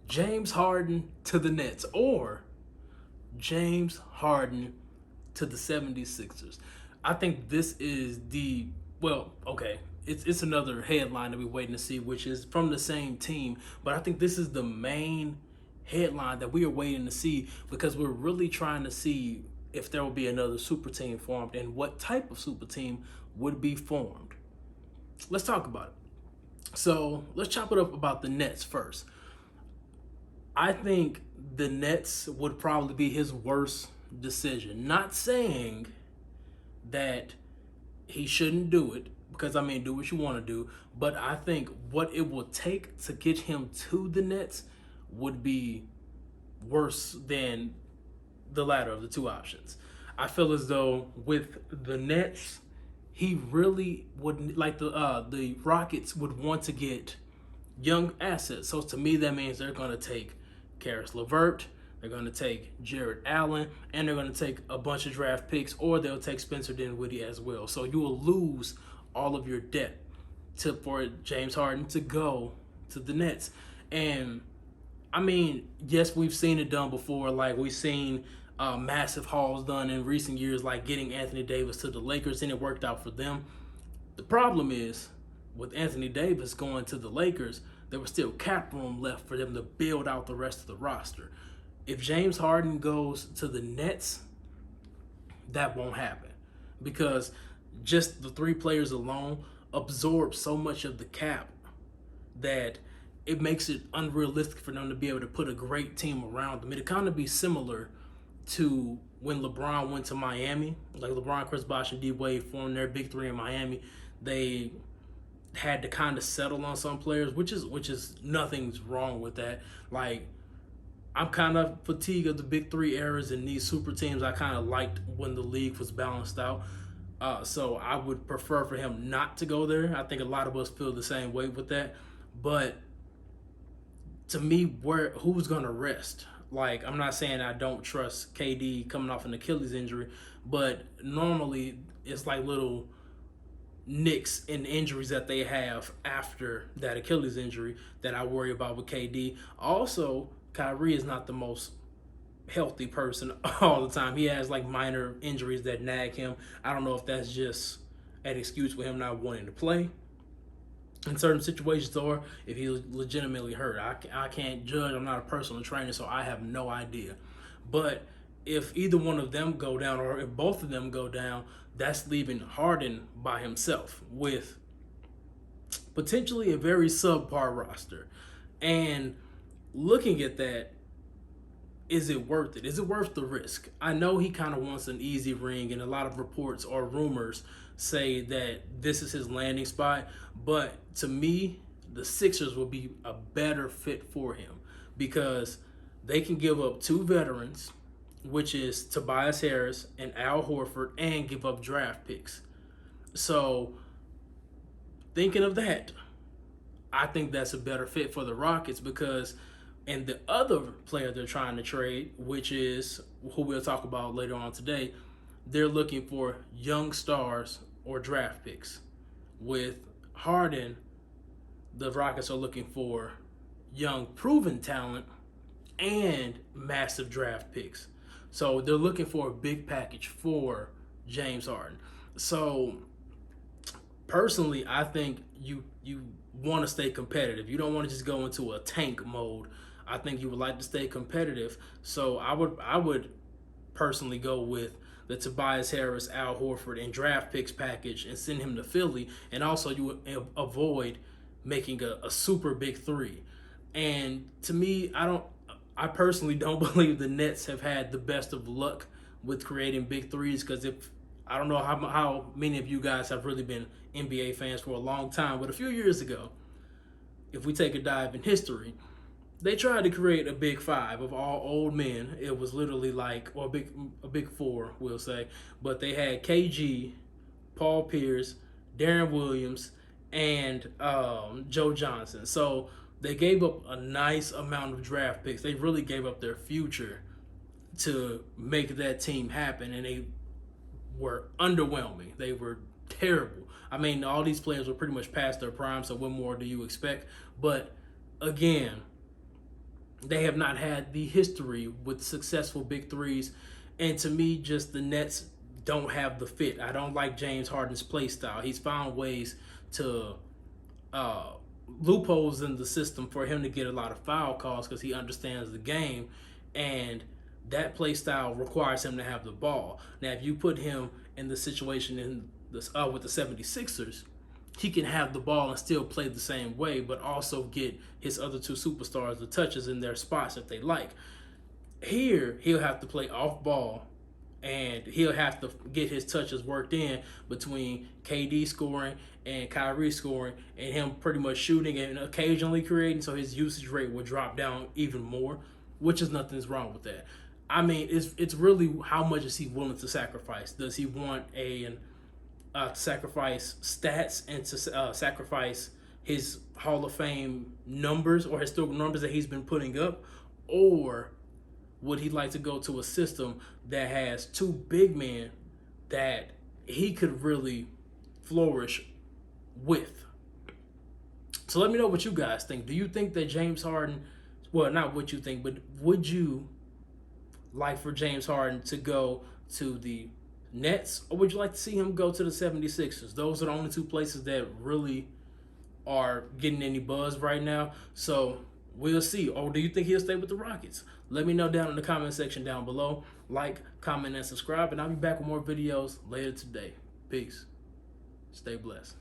James Harden to the Nets or James Harden to the 76ers. I think this is it's another headline that we're waiting to see, which is from the same team. But I think this is the main headline that we are waiting to see because we're really trying to see if there will be another super team formed and what type of super team would be formed. Let's talk about it. So let's chop it up about the Nets first. I think the Nets would probably be his worst decision. Not saying that he shouldn't do it, because I mean, do what you want to do, but I think what it will take to get him to the Nets would be worse than the latter of the two options. I feel as though with the Nets, he really would like the Rockets would want to get young assets. So to me, that means they're going to take Karis LeVert, they're going to take Jared Allen, and they're going to take a bunch of draft picks, or they'll take Spencer Dinwiddie as well. So you will lose all of your depth for James Harden to go to the Nets. And I mean, yes, we've seen it done before. Like we've seen massive hauls done in recent years, like getting Anthony Davis to the Lakers, and it worked out for them. The problem is with Anthony Davis going to the Lakers, there was still cap room left for them to build out the rest of the roster. If James Harden goes to the Nets, that won't happen because just the three players alone absorb so much of the cap that it makes it unrealistic for them to be able to put a great team around them. It'd kind of be similar to when LeBron went to Miami, like LeBron, Chris Bosh, and D Wade formed their big three in Miami. They had to kind of settle on some players, which is nothing's wrong with that. Like I'm kind of fatigued of the big three eras and these super teams. I kind of liked when the league was balanced out. So I would prefer for him not to go there. I think a lot of us feel the same way with that. But to me, who's gonna rest? Like I'm not saying I don't trust KD coming off an Achilles injury, but normally it's like little nicks and injuries that they have after that Achilles injury that I worry about with KD. Also, Kyrie is not the most healthy person all the time. He has like minor injuries that nag him. I don't know if that's just an excuse for him not wanting to play in certain situations or if he's legitimately hurt. I can't judge. I'm not a personal trainer, so I have no idea. But if either one of them go down or if both of them go down, that's leaving Harden by himself with potentially a very subpar roster. And looking at that, is it worth it? Is it worth the risk? I know he kind of wants an easy ring, and a lot of reports or rumors say that this is his landing spot. But to me, the Sixers will be a better fit for him because they can give up two veterans, which is Tobias Harris and Al Horford, and give up draft picks. So thinking of that, I think that's a better fit for the Rockets because, and the other player they're trying to trade, which is who we'll talk about later on today, they're looking for young stars or draft picks. With Harden, the Rockets are looking for young proven talent and massive draft picks. So they're looking for a big package for James Harden. So personally, I think you want to stay competitive. You don't want to just go into a tank mode. I think you would like to stay competitive. So I would personally go with the Tobias Harris, Al Horford, and draft picks package and send him to Philly. And also you would avoid making a super big three. And to me, I personally don't believe the Nets have had the best of luck with creating big threes because I don't know how many of you guys have really been NBA fans for a long time, but a few years ago, if we take a dive in history, they tried to create a big five of all old men. It was literally like, or a big four, we'll say, but they had KG, Paul Pierce, Darren Williams, and Joe Johnson. So they gave up a nice amount of draft picks. They really gave up their future to make that team happen, and they were underwhelming. They were terrible. I mean, all these players were pretty much past their prime, so what more do you expect? But again, they have not had the history with successful big threes. And to me, just the Nets don't have the fit. I don't like James Harden's play style. He's found ways to loopholes in the system for him to get a lot of foul calls because he understands the game, and that play style requires him to have the ball. Now, if you put him in the situation in this with the 76ers, he can have the ball and still play the same way, but also get his other two superstars the touches in their spots if they like. Here, he'll have to play off ball, and he'll have to get his touches worked in between KD scoring and Kyrie scoring, and him pretty much shooting and occasionally creating, so his usage rate will drop down even more, which is nothing's wrong with that. I mean, it's really how much is he willing to sacrifice? Does he want sacrifice stats and to sacrifice his Hall of Fame numbers or historical numbers that he's been putting up, or would he like to go to a system that has two big men that he could really flourish with? So let me know what you guys think. Do you think that James Harden, well, not what you think, but would you like for James Harden to go to the Nets, or would you like to see him go to the 76ers? Those are the only two places that really are getting any buzz right now. So we'll see. Or do you think he'll stay with the Rockets? Let me know down in the comment section down below. Like, comment, and subscribe. And I'll be back with more videos later today. Peace. Stay blessed.